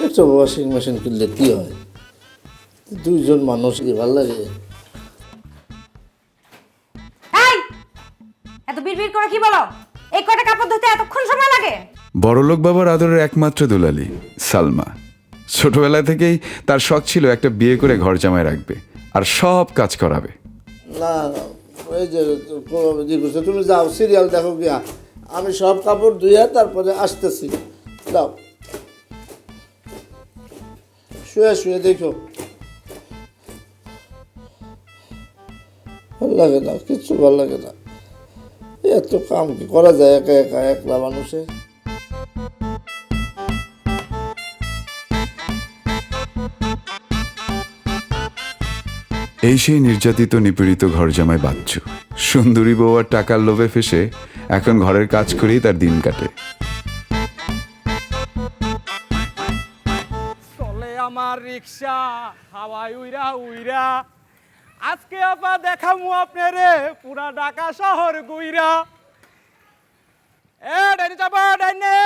একটা washing machine কিনলে কি হয়, দুইজন মানুষ কি ভাল লাগে? এই এত বিড়বিড় করে কি বলো? এই কয়টা কাপড় ধুতে এতক্ষণ সময় লাগে? বড়লোক বাবার আদরের একমাত্র দুলালি সালমা। ছোটবেলা থেকেই তার শখ ছিল একটা বিয়ে করে ঘর জামাই রাখবে আর সব কাজ করাবে। না এই যে তুমি যাও সিরিয়াল দেখো গিয়া, আমি সব কাপড় ধুইয়া তারপরে আসতেছি। যাও শুয়ে শুয়ে দেখো, ভাল লাগে না, কিচ্ছু ভাল লাগে না। এত কাম কি করা যায় একা একা, একলা মানুষে? এই সেই নির্যাতিত নিপীড়িত ঘর জামাই বাচ্চু, সুন্দরী বউ আর টাকার লোভে ফেসে এখন ঘরের কাজ করেই তার দিন কাটে। চলে আমার রিক্সা হাওয়ায় উইরা উইরা, আজকে আপা দেখামু আপনারে পুরা ঢাকা শহর গুইরা। এ ডাইনে চাপা ডাইনে,